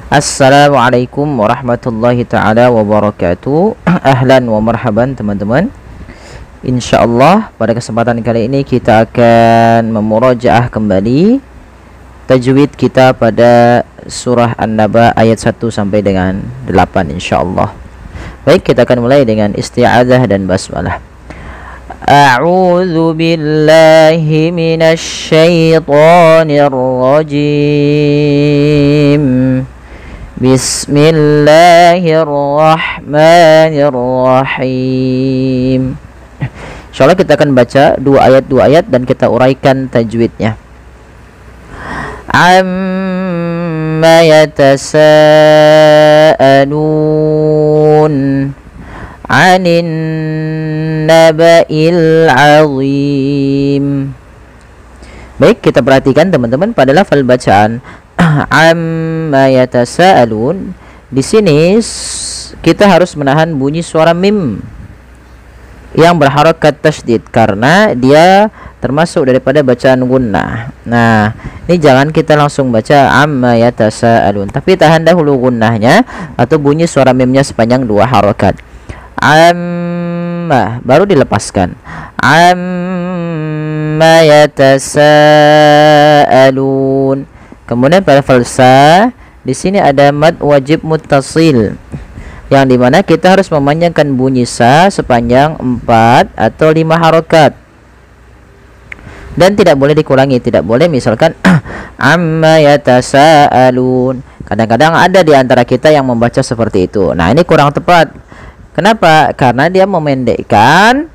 Assalamualaikum warahmatullahi ta'ala wabarakatuh. Ahlan wa marhaban teman-teman. Insyaallah pada kesempatan kali ini kita akan memurajaah kembali tajwid kita pada surah An-Naba ayat 1 sampai dengan 8 insyaallah. Baik, kita akan mulai dengan isti'adzah dan basmalah. A'udzu billahi minasy syaithanir rajim. Bismillahirrahmanirrahim. Insyaallah kita akan baca dua ayat dan kita uraikan tajwidnya. Amma yatasaalun 'anin naba'il 'azim. Baik, kita perhatikan teman-teman pada lafal bacaan amma yatasaalun. Di sini kita harus menahan bunyi suara mim yang berharakat tasydid karena dia termasuk daripada bacaan gunnah. Nah, ini jangan kita langsung baca amma yatasaalun, tapi tahan dahulu gunnahnya atau bunyi suara mimnya sepanjang 2 harakat. Amma baru dilepaskan. Amma yatasaalun. Kemudian pada falsa di sini ada mad wajib muttasil yang dimana kita harus memanjangkan bunyi sa sepanjang 4 atau 5 harokat dan tidak boleh dikurangi, tidak boleh misalkan amma yatasaalun. Kadang-kadang ada di antara kita yang membaca seperti itu. Nah, ini kurang tepat. Kenapa? Karena dia memendekkan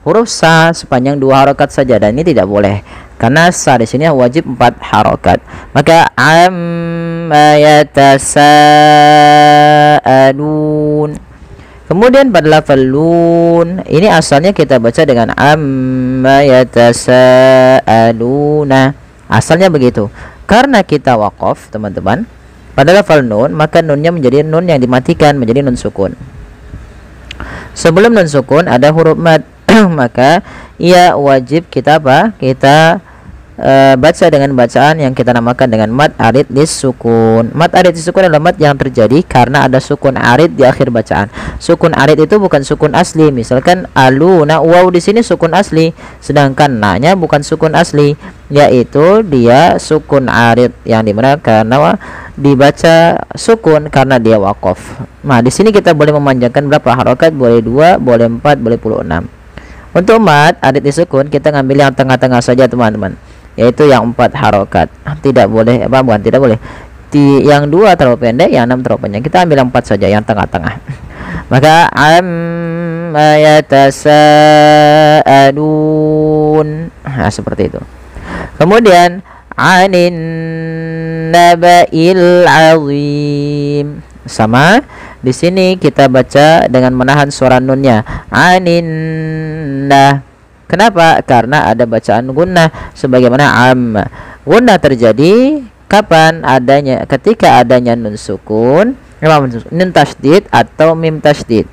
huruf sa sepanjang 2 harokat saja dan ini tidak boleh. Karena sa di sini wajib 4 harokat. Maka amma yatasaalun. Kemudian pada lafal lun, ini asalnya kita baca dengan amma yatasaaluna. Asalnya begitu. Karena kita waqaf, teman-teman, pada lafal nun, maka nunnya menjadi nun yang dimatikan, menjadi nun sukun. Sebelum nun sukun ada huruf mad. Maka ia wajib kita apa? Kita baca dengan bacaan yang kita namakan dengan mad arid lis sukun. Mad arid lis sukun adalah mad yang terjadi karena ada sukun arid di akhir bacaan. Sukun arid itu bukan sukun asli. Misalkan aluna, waw di sini sukun asli, sedangkan na-nya bukan sukun asli, yaitu dia sukun arid yang dimana karena dibaca sukun karena dia waqaf. Nah, di sini kita boleh memanjangkan berapa harokat? Boleh 2, boleh 4, boleh 6. Untuk mad arid disukun kita ngambil yang tengah-tengah saja teman-teman, yaitu yang 4 harokat. Tidak boleh tidak boleh yang 2 terlalu pendek, yang 6 terlalu panjang. Kita ambil yang 4 saja, yang tengah-tengah. Maka amma yatasaalun. Nah, seperti itu. Kemudian anin naba'il azim. Sama di sini kita baca dengan menahan suara nunnya. Aninna. Kenapa? Karena ada bacaan gunnah sebagaimana amma. Gunnah terjadi kapan adanya? Ketika adanya nun sukun, nun tasydid atau mim tasydid.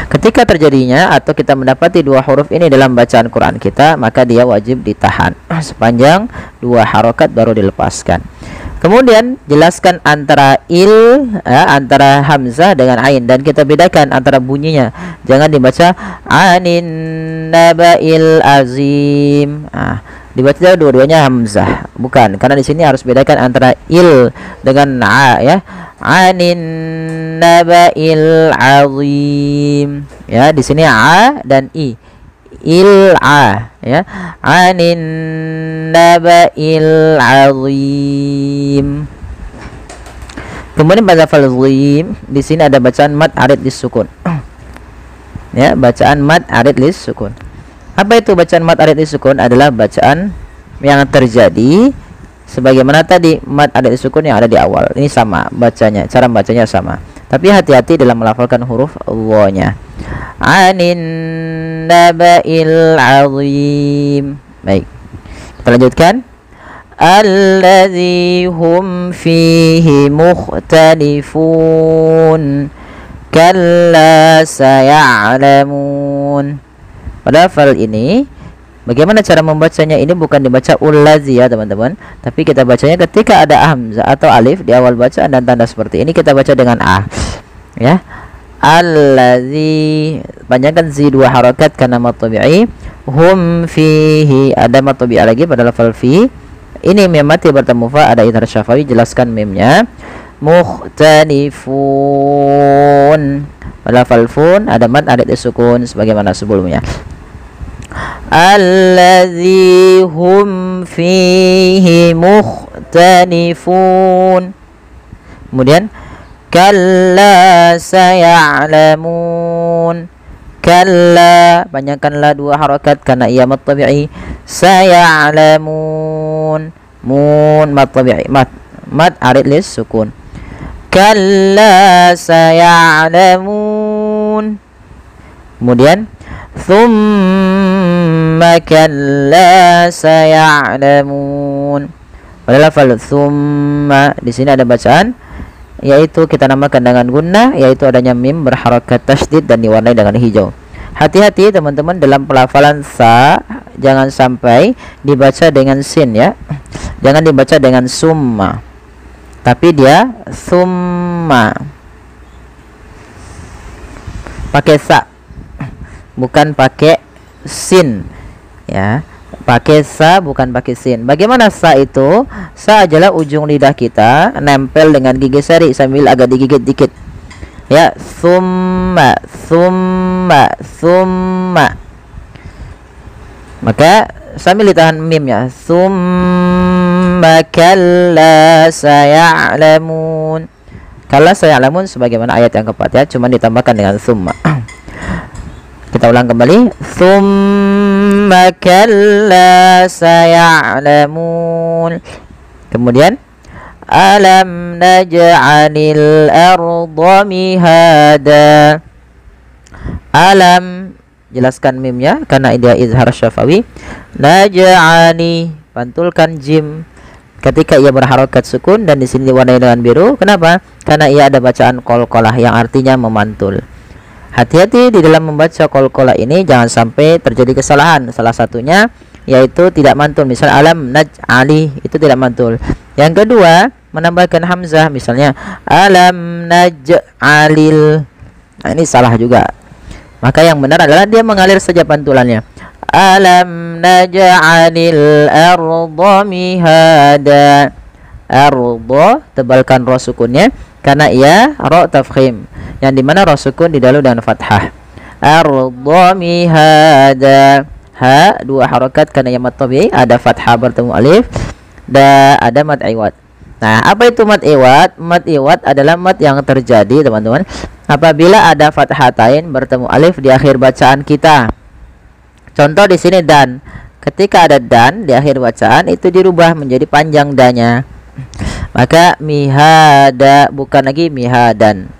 Ketika terjadinya atau kita mendapati 2 huruf ini dalam bacaan Quran kita, maka dia wajib ditahan sepanjang 2 harokat baru dilepaskan. Kemudian jelaskan antara antara hamzah dengan ain dan kita bedakan antara bunyinya. Jangan dibaca anin naba'il azim. Dibaca dua-duanya hamzah. Bukan, karena di sini harus bedakan antara il dengan a ya. Anin naba'il azim. Ya, di sini a dan i. Il-a ya, anin naba'il azim. Kemudian pada lafal zim di sini ada bacaan mad arid lis sukun. Ya, bacaan mad arid lis sukun. Apa itu bacaan mad arid lis sukun? Adalah bacaan yang terjadi sebagaimana tadi mad arid lis sukun yang ada di awal. Ini sama bacanya, cara bacanya sama. Tapi hati-hati dalam melafalkan huruf wa-nya. Anin naba'il azim. Baik, kita lanjutkan. Alladzi hum fihi mukhtalifun kalla saya'lamun. Pada lafal ini Bagaimana cara membacanya? Ini bukan dibaca ulazi ya teman-teman, tapi kita bacanya ketika ada hamzah atau alif di awal bacaan dan tanda seperti ini kita baca dengan a ya. Allazi, panjangkan zi 2 harakat karena mad tabi'i. Hum fihi, ada mad tabi'i lagi pada lafal fi. Ini mim mati bertemu fa, ada idhar syafawi, jelaskan mimnya. Mukhtalifun, pada lafal fun ada mad ada sukun sebagaimana sebelumnya. Allazi hum fihi mukhtalifun. Kemudian kalla saya'lamun. Kalla, panjangkanlah 2 harakat karena ia mad tabi'i. Saya'lamun, mun mad tabi'i, mad arid lis sukun. Kalla saya'lamun. Kemudian thumma kalla saya'lamun. Pada lafal thumma di sini ada bacaan, yaitu kita namakan dengan gunnah, yaitu adanya mim berharakat tasydid dan diwarnai dengan hijau. Hati-hati teman-teman dalam pelafalan sa, jangan sampai dibaca dengan sin ya. Jangan dibaca dengan summa, tapi dia summa, pakai sa, bukan pakai sin ya. Pakai sa bukan pakai sin. Bagaimana sa itu? Sa adalah ujung lidah kita nempel dengan gigi seri sambil agak digigit dikit ya. Summa, summa, summa. Maka sambil ditahan mim ya. Summa kalla saya'lamun. Kalla saya'lamun sebagaimana ayat yang keempat ya, cuma ditambahkan dengan summa. Kita ulang kembali. Summa kalla saya'lamun. Kemudian alam naj'alil arda mihada. Alam, jelaskan mimnya karena dia izhar syafawi. Naj'ani, pantulkan jim ketika ia berharokat sukun dan di sini diwarnai dengan biru. Kenapa? Karena ia ada bacaan qalqalah yang artinya memantul. Hati-hati di dalam membaca qalqalah ini, jangan sampai terjadi kesalahan. Salah satunya yaitu tidak mantul. Misal alam naj'ali itu tidak mantul. Yang kedua, menambahkan hamzah, misalnya alam naj'alil. Nah, ini salah juga. Maka yang benar adalah dia mengalir saja pantulannya. Alam naj'alil arda mihada. Arda, tebalkan ra sukunnya karena ia ra tafkhim, yang dimana ra sukun didalu dengan fathah. Arda mihada. Ha 2 harakat karena ia mad tabi'i, ada fathah bertemu alif, dan ada mad iwad. Nah, apa itu mad iwad? Mad iwad adalah mad yang terjadi teman-teman apabila ada fathatain bertemu alif di akhir bacaan kita. Contoh di sini dan. Ketika ada dan di akhir bacaan itu dirubah menjadi panjang danya. Maka mihada, bukan lagi mihadan.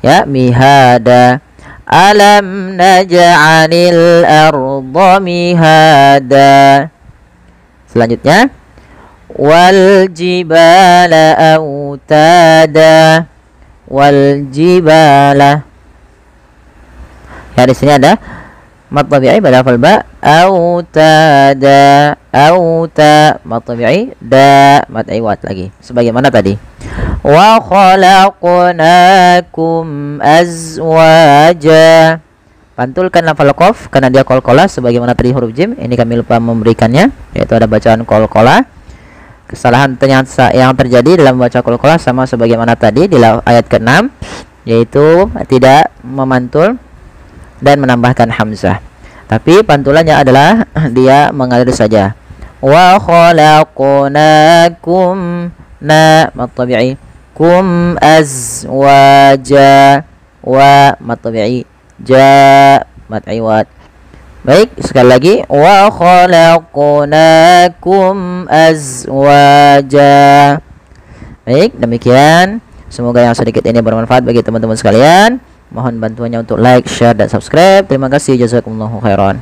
Ya, mihada. Alam naj'alil arda mihada. Selanjutnya wal jibala autada. Wal jibala. Ya, di sini ada mad tabi'i pada lafal ba, autada, auta mad tabi'i, da mad iwad lagi sebagaimana tadi. Wa khalaqnakum azwaja. Pantulkan lafal qaf karena dia qalqalah sebagaimana tadi huruf jim. Ini kami lupa memberikannya, yaitu ada bacaan qalqalah. Kesalahan ternyata yang terjadi dalam membaca qalqalah sama sebagaimana tadi di ayat ke-6, yaitu tidak memantul dan menambahkan hamzah. Tapi pantulannya adalah dia mengalir saja. Wa khalaqnakum, na mad tabi'i, kum azwaja, wa mad tabi'i, ja mad iwad. Baik, sekali lagi wa khalaqnakum azwaja. Baik, demikian. Semoga yang sedikit ini bermanfaat bagi teman-teman sekalian. Mohon bantuannya untuk like, share, dan subscribe. Terima kasih. Jazakumullahu khairan.